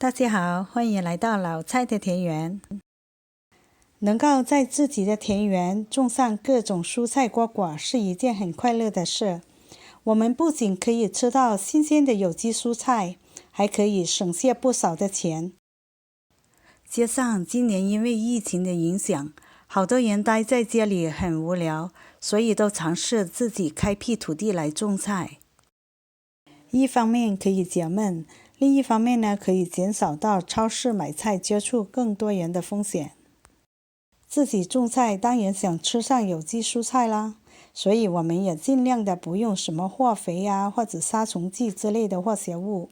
大家好，欢迎来到老蔡的田园。能够在自己的田园种上各种蔬菜瓜果是一件很快乐的事。我们不仅可以吃到新鲜的有机蔬菜，还可以省下不少的钱。加上今年因为疫情的影响，好多人待在家里很无聊，所以都尝试自己开辟土地来种菜。一方面可以解闷，另一方面呢，可以减少到超市买菜接触更多人的风险。自己种菜当然想吃上有机蔬菜啦，所以我们也尽量的不用什么化肥啊，或者杀虫剂之类的化学物。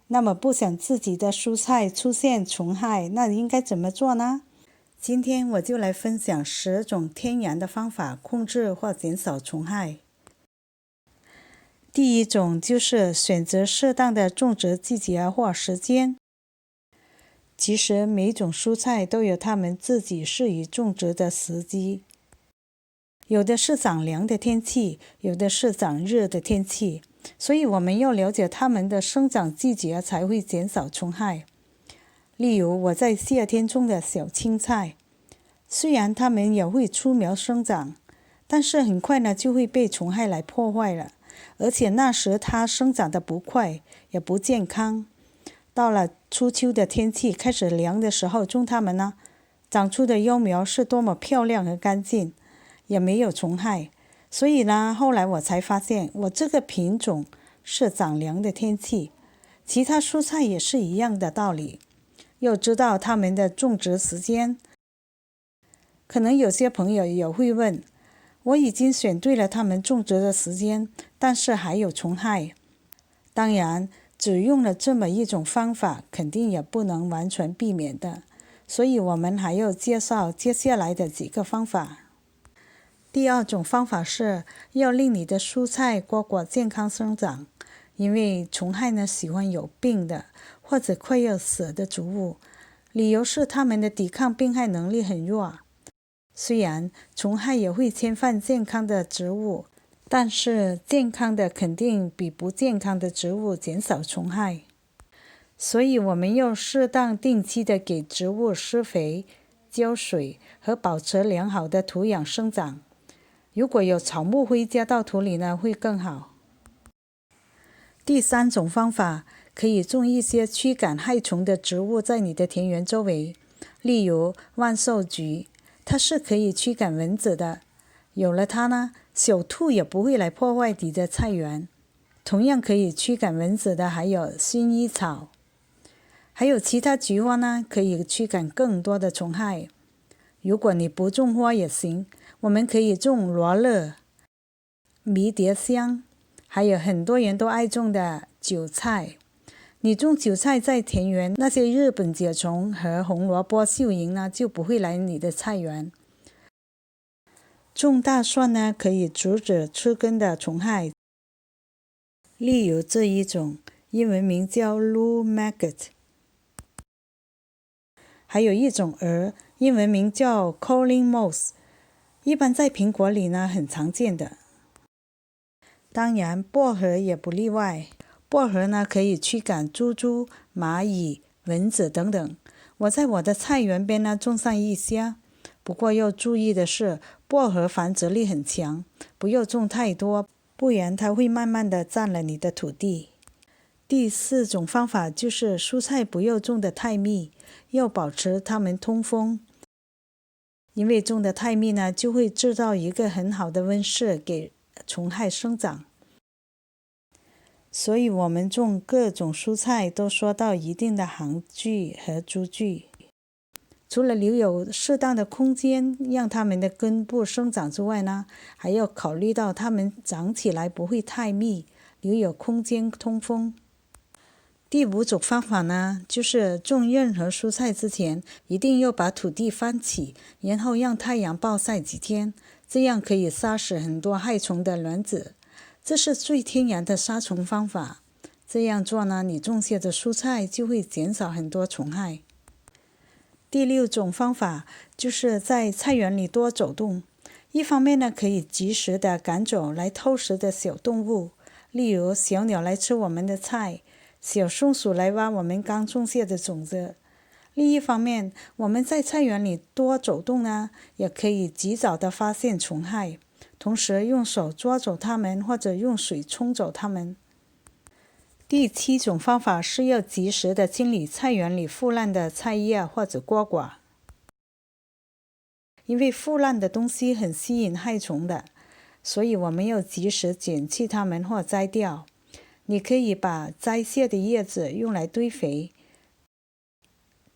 那么不想自己的蔬菜出现虫害，那应该怎么做呢？今天我就来分享10种天然的方法控制或减少虫害。第一种就是选择适当的种植季节或时间。其实每种蔬菜都有它们自己适宜种植的时机，有的是长凉的天气，有的是长热的天气，所以我们要了解它们的生长季节，才会减少虫害。例如我在夏天种的小青菜，虽然它们也会出苗生长，但是很快呢就会被虫害来破坏了，而且那时它生长得不快，也不健康。到了初秋的天气开始凉的时候种它们呢，长出的幼苗是多么漂亮和干净，也没有虫害。所以呢，后来我才发现我这个品种是长凉的天气，其他蔬菜也是一样的道理。要知道它们的种植时间。可能有些朋友也会问，我已经选对了它们种植的时间，但是还有虫害。当然只用了这么一种方法，肯定也不能完全避免的，所以我们还要介绍接下来的几个方法。第二种方法是要令你的蔬菜瓜果健康生长，因为虫害呢喜欢有病的或者快要死的植物，理由是它们的抵抗病害能力很弱。虽然虫害也会侵犯健康的植物，但是健康的肯定比不健康的植物减少虫害。所以我们要适当定期的给植物施肥、浇水和保持良好的土壤生长。如果有草木灰加到土里呢，会更好。第三种方法，可以种一些驱赶害虫的植物在你的田园周围，例如万寿菊，它是可以驱赶蚊子的。有了它呢，小兔也不会来破坏你的菜园。同样可以驱赶蚊子的还有薰衣草，还有其他菊花呢，可以驱赶更多的虫害。如果你不种花也行，我们可以种罗勒、迷迭香，还有很多人都爱种的韭菜。你种韭菜在田园，那些日本甲虫和红萝卜蚯蚓呢，就不会来你的菜园。种大蒜呢，可以阻止吃根的虫害，例如这一种，英文名叫 Blue Maggot。还有一种蛾，英文名叫 Calling Mouse， 一般在苹果里呢很常见的。当然薄荷也不例外，薄荷呢可以驱赶蜘蛛、蚂蚁、蚊子等等。我在我的菜园边呢种上一些，不过要注意的是，薄荷繁殖力很强，不要种太多，不然它会慢慢的占了你的土地。第4种方法就是蔬菜不要种得太密，要保持它们通风。因为种得太密呢，就会制造一个很好的温室给虫害生长。所以我们种各种蔬菜都说到一定的行距和株距。除了留有适当的空间让它们的根部生长之外呢，还要考虑到它们长起来不会太密，留有空间通风。第5种方法呢，就是种任何蔬菜之前，一定要把土地翻起，然后让太阳暴晒几天，这样可以杀死很多害虫的卵子。这是最天然的杀虫方法。这样做呢，你种下的蔬菜就会减少很多虫害。第6种方法就是在菜园里多走动，一方面呢，可以及时的赶走来偷食的小动物，例如小鸟来吃我们的菜，小松鼠来挖我们刚种下的种子。另一方面，我们在菜园里多走动呢，也可以及早的发现虫害，同时用手抓走它们，或者用水冲走它们。第7种方法是要及时的清理菜园里腐烂的菜叶或者蝈蝈，因为腐烂的东西很吸引害虫的，所以我们要及时剪去它们或摘掉。你可以把摘下的叶子用来堆肥，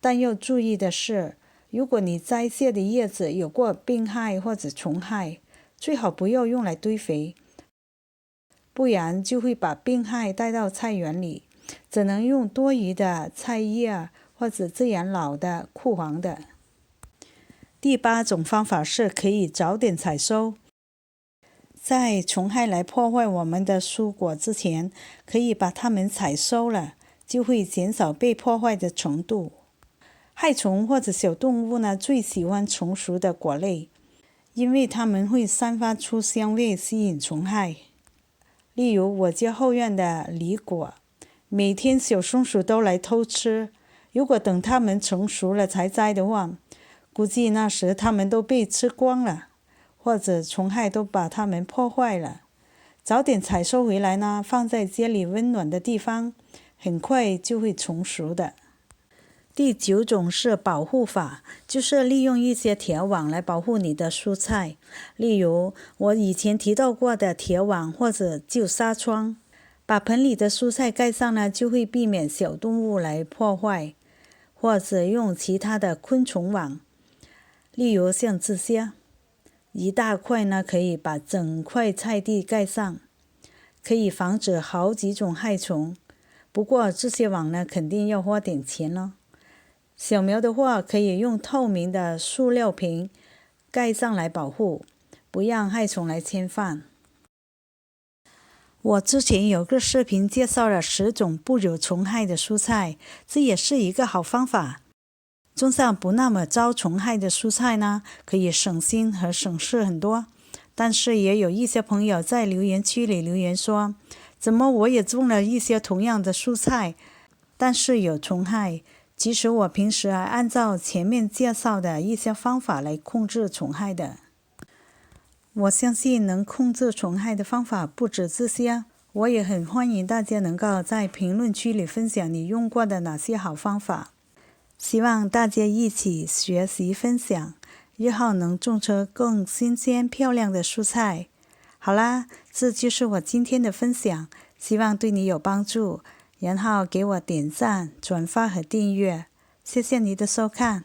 但要注意的是，如果你摘下的叶子有过病害或者虫害，最好不要用来堆肥，不然就会把病害带到菜园里，只能用多余的菜叶或者自然老的枯黄的。第8种方法是可以早点采收，在虫害来破坏我们的蔬果之前，可以把它们采收了，就会减少被破坏的程度。害虫或者小动物呢，最喜欢成熟的果类，因为它们会散发出香味吸引虫害。例如我家后院的梨果，每天小松鼠都来偷吃，如果等它们成熟了才摘的话，估计那时它们都被吃光了，或者虫害都把它们破坏了。早点采收回来呢，放在家里温暖的地方，很快就会成熟的。第9种是保护法，就是利用一些铁网来保护你的蔬菜，例如我以前提到过的铁网或者旧纱窗。把盆里的蔬菜盖上呢，就会避免小动物来破坏，或者用其他的昆虫网，例如像这些。一大块呢，可以把整块菜地盖上，可以防止好几种害虫。不过这些网呢，肯定要花点钱咯。小苗的话，可以用透明的塑料瓶盖上来保护，不让害虫来侵犯。我之前有个视频介绍了10种不惹虫害的蔬菜，这也是一个好方法。种上不那么招虫害的蔬菜呢，可以省心和省事很多。但是也有一些朋友在留言区里留言说，怎么我也种了一些同样的蔬菜，但是有虫害。其实我平时还按照前面介绍的一些方法来控制虫害的。我相信能控制虫害的方法不止这些，我也很欢迎大家能够在评论区里分享你用过的哪些好方法。希望大家一起学习分享，日后能种出更新鲜漂亮的蔬菜。好啦，这就是我今天的分享，希望对你有帮助，然后给我点赞、转发和订阅，谢谢你的收看。